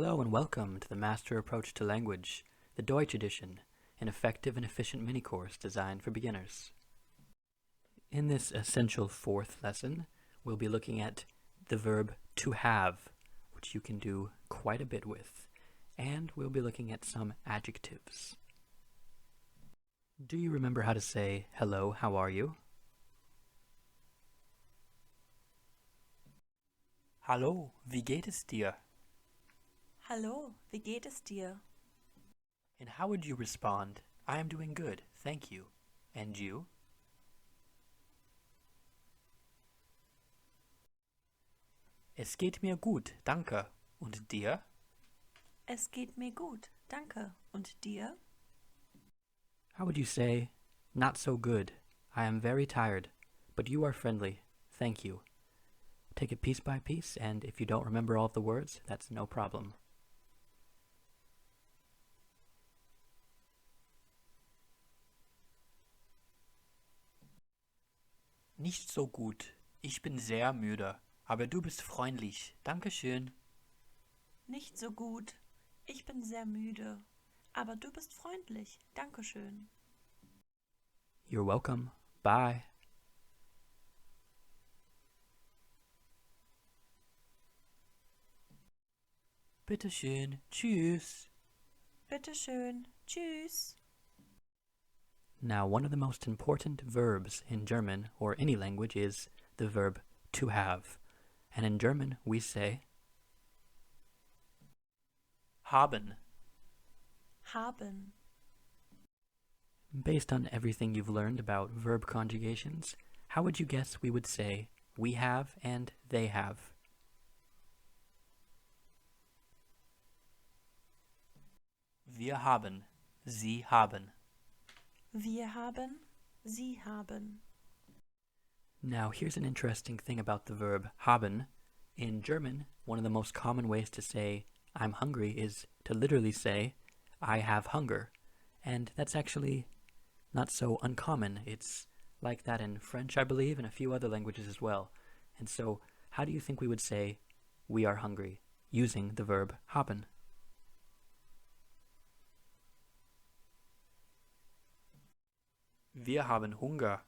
Hello and welcome to the Master Approach to Language, the Deutsch edition, an effective and efficient mini-course designed for beginners. In this essential fourth lesson, we'll be looking at the verb to have, which you can do quite a bit with, and we'll be looking at some adjectives. Do you remember how to say, hello, how are you? Hallo, wie geht es dir? Hallo, wie geht es dir? And how would you respond? I am doing good, thank you. And you? Es geht mir gut, danke. Und dir? Es geht mir gut, danke. Und dir? How would you say, not so good, I am very tired, but you are friendly, thank you. Take it piece by piece, and if you don't remember all of the words, that's no problem. Nicht so gut. Ich bin sehr müde, aber du bist freundlich. Dankeschön. Nicht so gut. Ich bin sehr müde. Aber du bist freundlich. Dankeschön. You're welcome. Bye. Bitteschön. Tschüss. Bitteschön. Tschüss. Now, one of the most important verbs in German or any language is the verb to have. And in German, we say haben. Haben. Based on everything you've learned about verb conjugations, how would you guess we would say we have and they have? Wir haben. Sie haben. Wir haben. Sie haben. Now, here's an interesting thing about the verb haben. In German, one of the most common ways to say I'm hungry is to literally say I have hunger. And that's actually not so uncommon. It's like that in French, I believe, and a few other languages as well. And so, how do you think we would say we are hungry using the verb haben? Wir haben Hunger.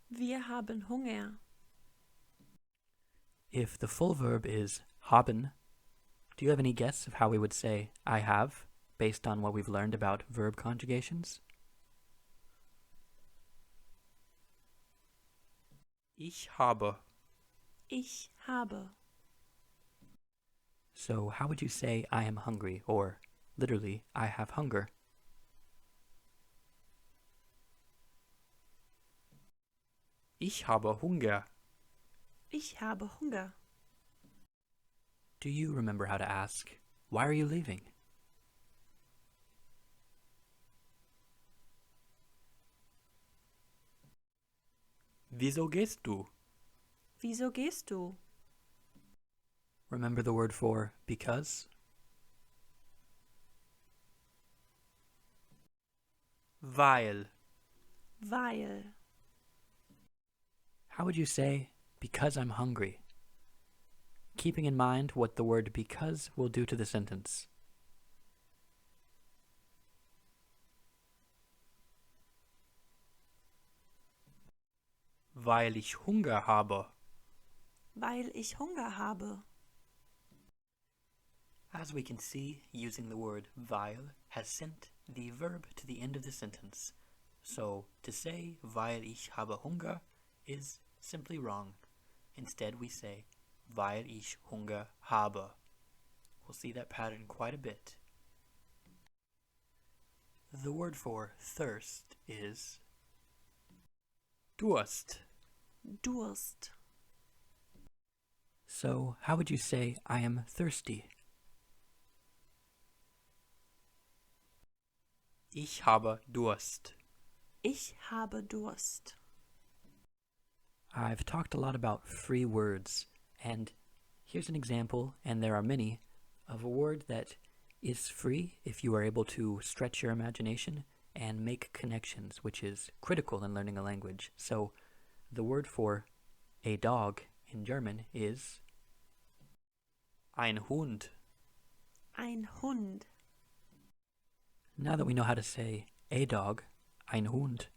Wir haben Hunger. If the full verb is haben, do you have any guess of how we would say I have, based on what we've learned about verb conjugations? Ich habe. Ich habe. So how would you say I am hungry, or literally, I have hunger? Ich habe Hunger. Ich habe Hunger. Do you remember how to ask, why are you leaving? Wieso gehst du? Wieso gehst du? Remember the word for because? Weil. Weil. How would you say, because I'm hungry? Keeping in mind what the word because will do to the sentence. Weil ich Hunger habe. Weil ich Hunger habe. As we can see, using the word weil has sent the verb to the end of the sentence. So, to say weil ich habe Hunger is simply wrong. Instead, we say weil ich Hunger habe. We'll see that pattern quite a bit. The word for thirst is Durst. Durst. So, how would you say I am thirsty? Ich habe Durst. Ich habe Durst. I've talked a lot about free words, and here's an example, and there are many, of a word that is free if you are able to stretch your imagination and make connections, which is critical in learning a language. So, the word for a dog in German is ein Hund. Ein Hund. Now that we know how to say a dog, ein Hund,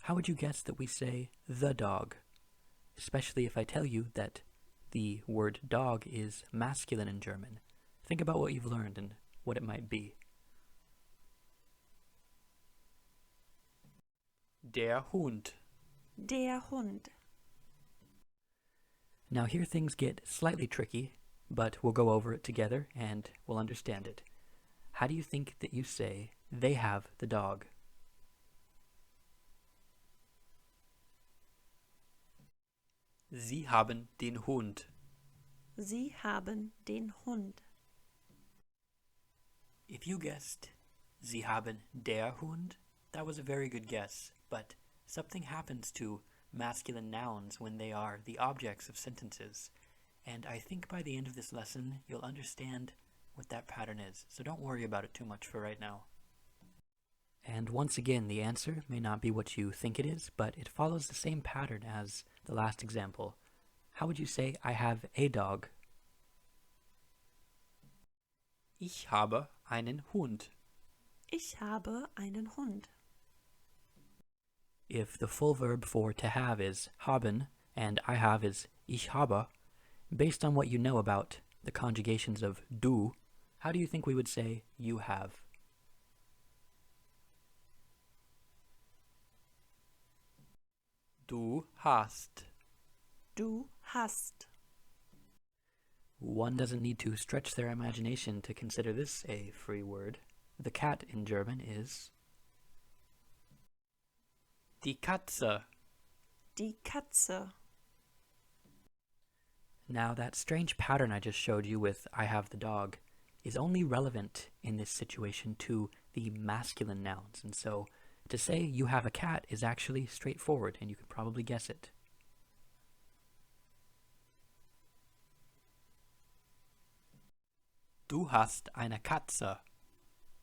how would you guess that we say the dog? Especially if I tell you that the word dog is masculine in German. Think about what you've learned and what it might be. Der Hund. Der Hund. Now here things get slightly tricky, but we'll go over it together and we'll understand it. How do you think that you say they have the dog? Sie haben den Hund. Sie haben den Hund. If you guessed Sie haben der Hund, that was a very good guess, but something happens to masculine nouns when they are the objects of sentences, and I think by the end of this lesson you'll understand what that pattern is, so don't worry about it too much for right now. And once again, the answer may not be what you think it is, but it follows the same pattern as the last example. How would you say I have a dog? Ich habe einen Hund. Ich habe einen Hund. If the full verb for to have is haben and I have is ich habe, based on what you know about the conjugations of du, how do you think we would say you have? Du hast. Du hast. One doesn't need to stretch their imagination to consider this a free word. The cat in German is die Katze. Die Katze. Now that strange pattern I just showed you with I have the dog is only relevant in this situation to the masculine nouns, and so to say you have a cat is actually straightforward and you could probably guess it. Du hast eine Katze.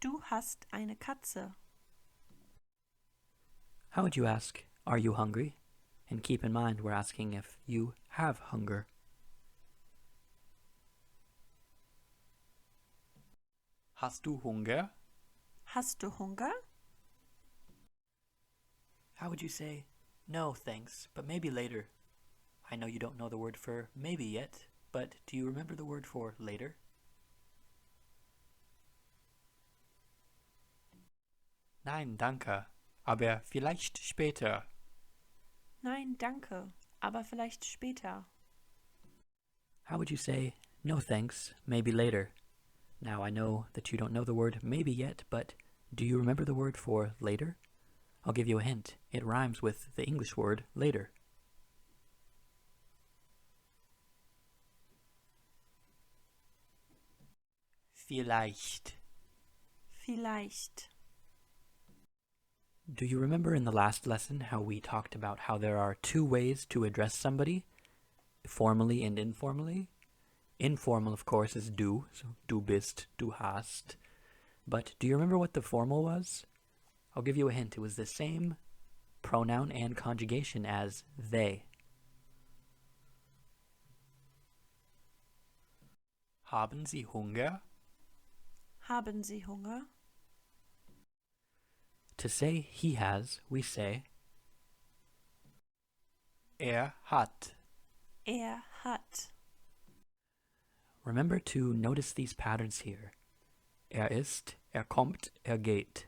Du hast eine Katze. How would you ask, are you hungry? And keep in mind we're asking if you have hunger. Hast du Hunger? Hast du Hunger? How would you say, no thanks, but maybe later? I know you don't know the word for maybe yet, but do you remember the word for later? Nein, danke, aber vielleicht später. Nein, danke, aber vielleicht später. How would you say, no thanks, maybe later? Now I know that you don't know the word maybe yet, but do you remember the word for later? I'll give you a hint. It rhymes with the English word later. Vielleicht. Vielleicht. Do you remember in the last lesson how we talked about how there are two ways to address somebody? Formally and informally? Informal, of course, is du, so du bist, du hast. But do you remember what the formal was? I'll give you a hint. It was the same pronoun and conjugation as they. Haben Sie Hunger? Haben Sie Hunger? To say he has, we say hat. Hat. Remember to notice these patterns here. Ist, kommt, geht.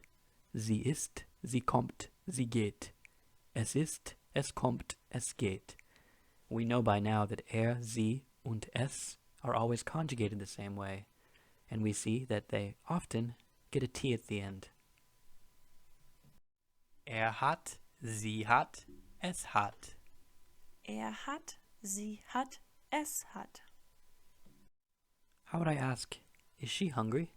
Sie ist, sie kommt, sie geht. Es ist, es kommt, es geht. We know by now that sie, und es are always conjugated the same way, and we see that they often get a T at the end. Hat, sie hat, es hat. Hat, sie hat, es hat. How would I ask, is she hungry?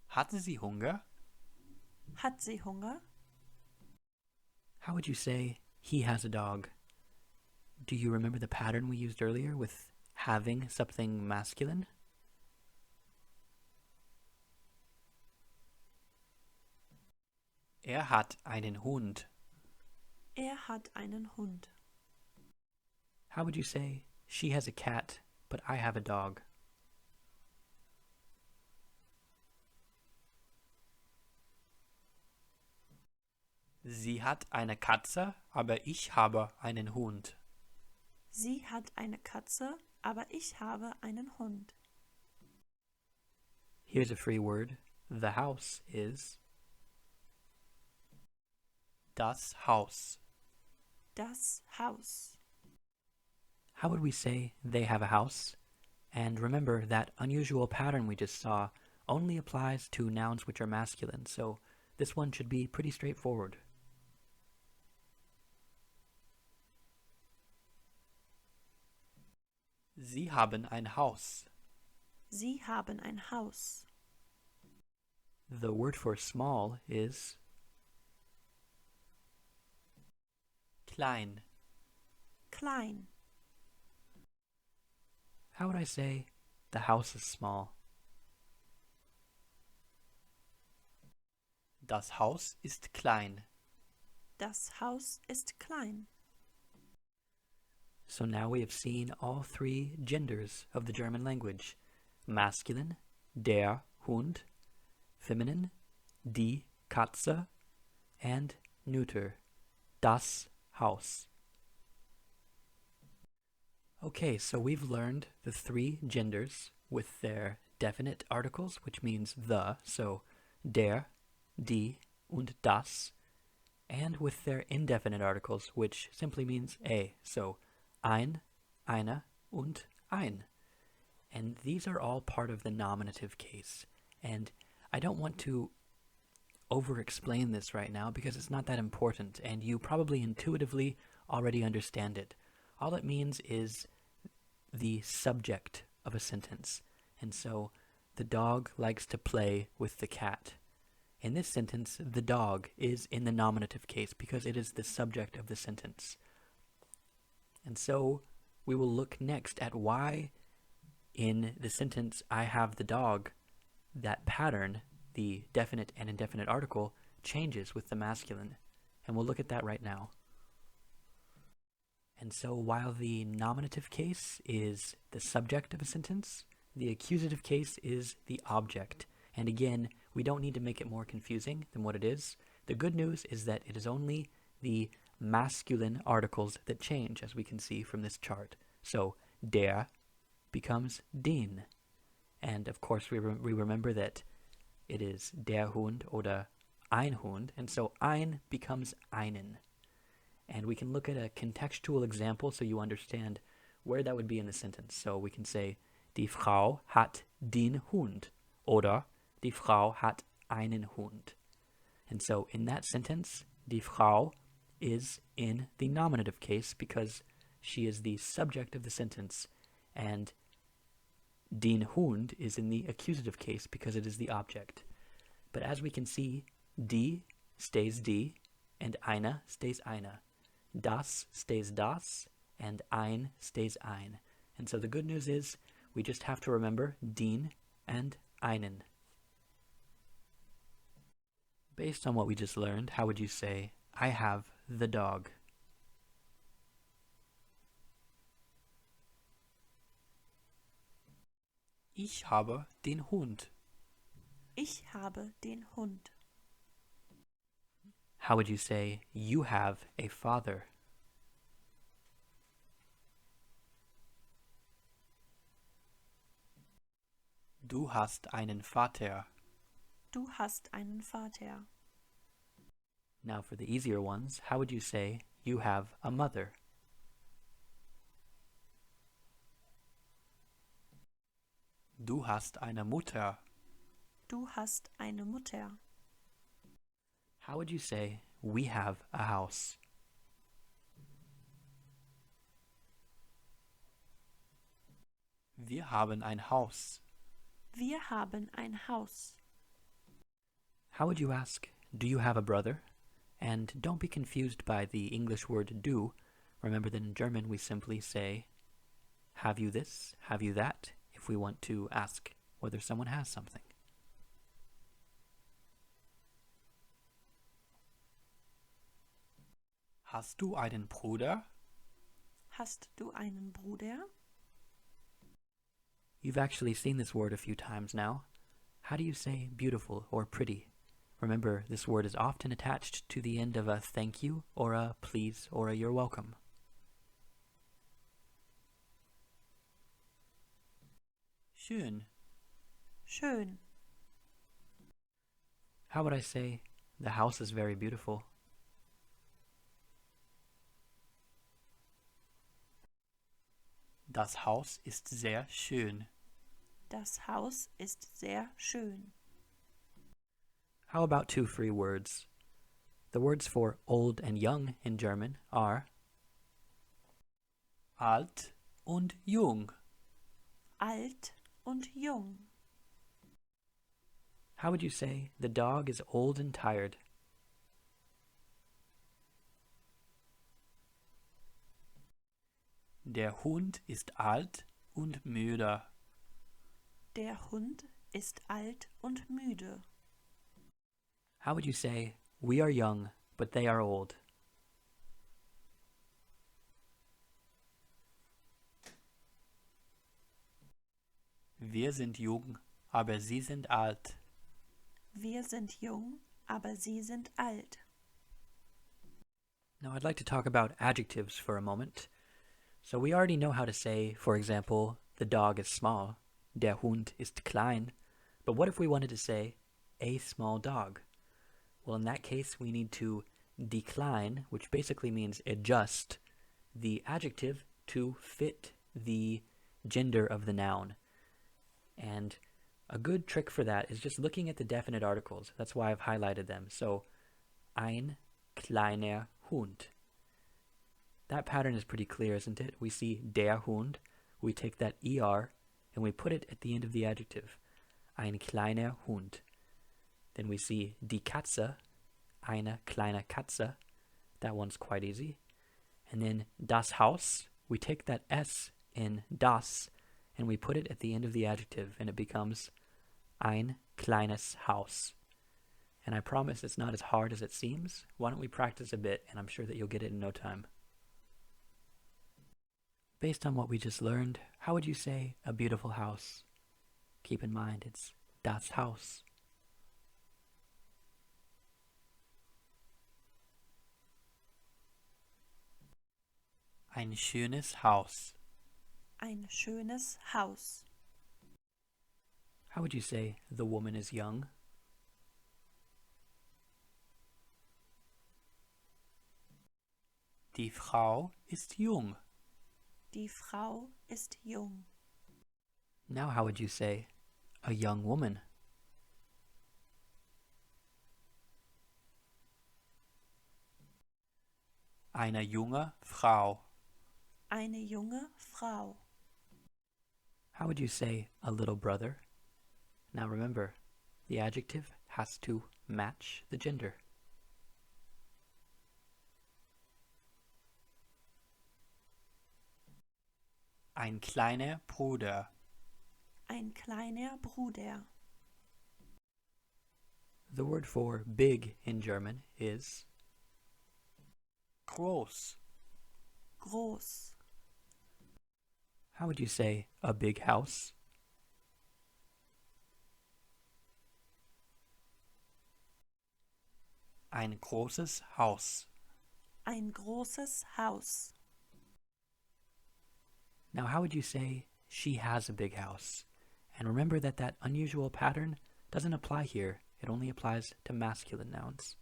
Hatte sie Hunger? Hat sie Hunger? How would you say, he has a dog? Do you remember the pattern we used earlier with having something masculine? Hat einen Hund. Hat einen Hund. How would you say, She has a cat, but I have a dog. Sie hat eine Katze, aber ich habe einen Hund. Sie hat eine Katze, aber ich habe einen Hund. Here's a free word. The house is das Haus. Das Haus. How would we say they have a house? And remember, that unusual pattern we just saw only applies to nouns which are masculine, so this one should be pretty straightforward. Sie haben ein Haus. Sie haben ein Haus. The word for small is klein. Klein. How would I say the house is small? Das Haus ist klein. Das Haus ist klein. So now we have seen all three genders of the German language. Masculine, der Hund, feminine, die Katze, and neuter, das Haus. Okay, so we've learned the three genders with their definite articles, which means the, so der, die, und das, and with their indefinite articles, which simply means a, so ein, eine, und ein. And these are all part of the nominative case. And I don't want to over-explain this right now because it's not that important, and you probably intuitively already understand it. All it means is the subject of a sentence. And so, the dog likes to play with the cat. In this sentence, the dog is in the nominative case because it is the subject of the sentence. And so, we will look next at why in the sentence, I have the dog, that pattern, the definite and indefinite article, changes with the masculine. And we'll look at that right now. And so while the nominative case is the subject of a sentence, the accusative case is the object. And again, we don't need to make it more confusing than what it is. The good news is that it is only the masculine articles that change, as we can see from this chart. So, der becomes den. And of course, we remember that it is der Hund oder ein Hund, and so ein becomes einen. And we can look at a contextual example so you understand where that would be in the sentence. So we can say, die Frau hat den Hund, oder die Frau hat einen Hund. And so in that sentence, die Frau is in the nominative case because she is the subject of the sentence, and den Hund is in the accusative case because it is the object. But as we can see, die stays die, and eine stays eine. Das stays das, and ein stays ein. And so the good news is, we just have to remember den and einen. Based on what we just learned, how would you say, I have the dog? Ich habe den Hund. Ich habe den Hund. How would you say, you have a father? Du hast einen Vater. Du hast einen Vater. Now for the easier ones, how would you say, you have a mother? Du hast eine Mutter. Du hast eine Mutter. How would you say, we have a house? Wir haben ein Haus. Wir haben ein Haus. How would you ask, do you have a brother? And don't be confused by the English word du. Remember that in German we simply say, have you this, have you that, if we want to ask whether someone has something. Hast du einen Bruder? Hast du einen Bruder? You've actually seen this word a few times now. How do you say beautiful or pretty? Remember, this word is often attached to the end of a thank you or a please or a you're welcome. Schön. Schön. How would I say the house is very beautiful? Das Haus ist sehr schön. Das Haus ist sehr schön. How about two free words? The words for old and young in German are alt und jung. Alt und jung. How would you say the dog is old and tired? Der Hund ist alt und müde. Der Hund ist alt und müde. How would you say we are young, but they are old? Wir sind jung, aber sie sind alt. Wir sind jung, aber sie sind alt. Now I'd like to talk about adjectives for a moment. So we already know how to say, for example, the dog is small. Der Hund ist klein. But what if we wanted to say a small dog? Well, in that case, we need to decline, which basically means adjust, the adjective to fit the gender of the noun. And a good trick for that is just looking at the definite articles. That's why I've highlighted them. So, ein kleiner Hund. That pattern is pretty clear, isn't it? We see der Hund, we take that er, and we put it at the end of the adjective. Ein kleiner Hund. Then we see die Katze, eine kleine Katze. That one's quite easy. And then das Haus, we take that S in das, and we put it at the end of the adjective, and it becomes ein kleines Haus. And I promise it's not as hard as it seems. Why don't we practice a bit, and I'm sure that you'll get it in no time. Based on what we just learned, how would you say a beautiful house? Keep in mind, it's das Haus. Ein schönes Haus. Ein schönes Haus. How would you say the woman is young? Die Frau ist jung. Die Frau ist jung. Now how would you say a young woman? Eine junge Frau. Eine junge Frau. How would you say a little brother? Now remember, the adjective has to match the gender. Ein kleiner Bruder. Ein kleiner Bruder. The word for big in German is groß. Groß. How would you say a big house? Ein großes Haus. Ein großes Haus. Now how would you say she has a big house? And remember that that unusual pattern doesn't apply here. It only applies to masculine nouns.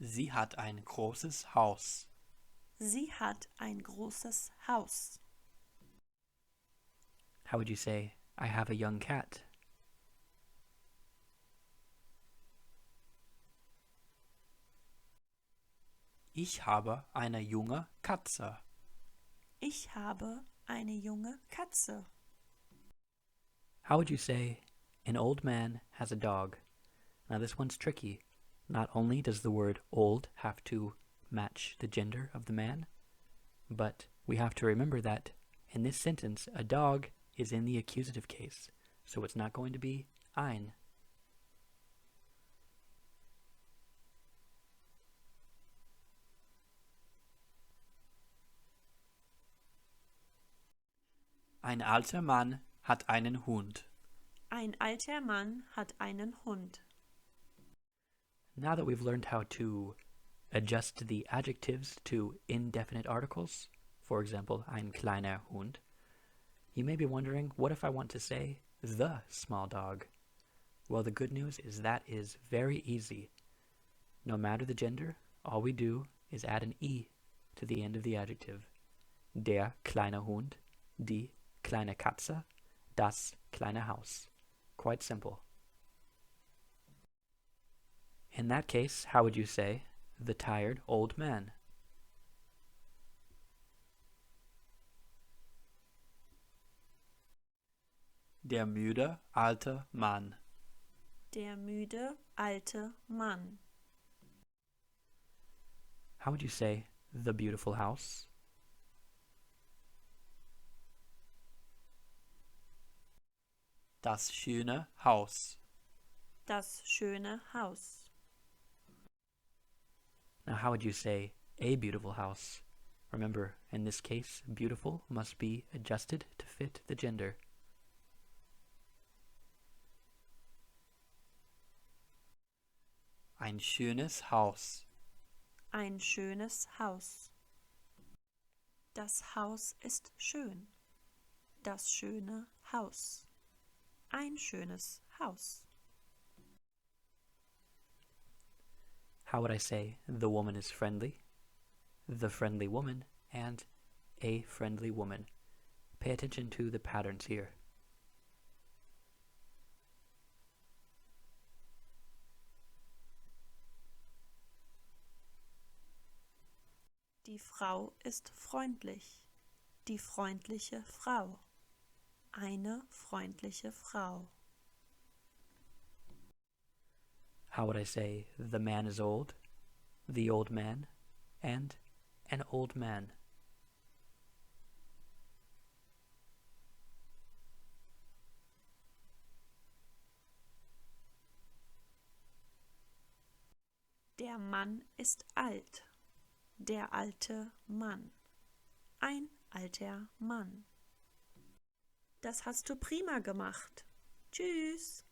Sie hat ein großes Haus. Sie hat ein großes Haus. How would you say, I have a young cat? Ich habe eine junge Katze. Ich habe eine junge Katze. How would you say, an old man has a dog? Now this one's tricky. Not only does the word old have to match the gender of the man, but we have to remember that in this sentence, a dog is in the accusative case, so it's not going to be ein. Ein alter Mann hat einen Hund. Ein alter Mann hat einen Hund. Now that we've learned how to adjust the adjectives to indefinite articles, for example, ein kleiner Hund, you may be wondering, what if I want to say the small dog? Well, the good news is that is very easy. No matter the gender, all we do is add an E to the end of the adjective. Der kleine Hund, die kleine Katze, das kleine Haus. Quite simple. In that case, how would you say the tired old man? Der müde alte Mann. Der müde alte Mann. How would you say the beautiful house? Das schöne Haus. Das schöne Haus. Now, how would you say a beautiful house? Remember, in this case, beautiful must be adjusted to fit the gender. Ein schönes Haus. Ein schönes Haus. Das Haus ist schön. Das schöne Haus. Ein schönes Haus. How would I say the woman is friendly, the friendly woman, and a friendly woman? Pay attention to the patterns here. Die Frau ist freundlich. Die freundliche Frau. Eine freundliche Frau. How would I say the man is old, the old man, and an old man? Der Mann ist alt. Der alte Mann. Ein alter Mann. Das hast du prima gemacht. Tschüss.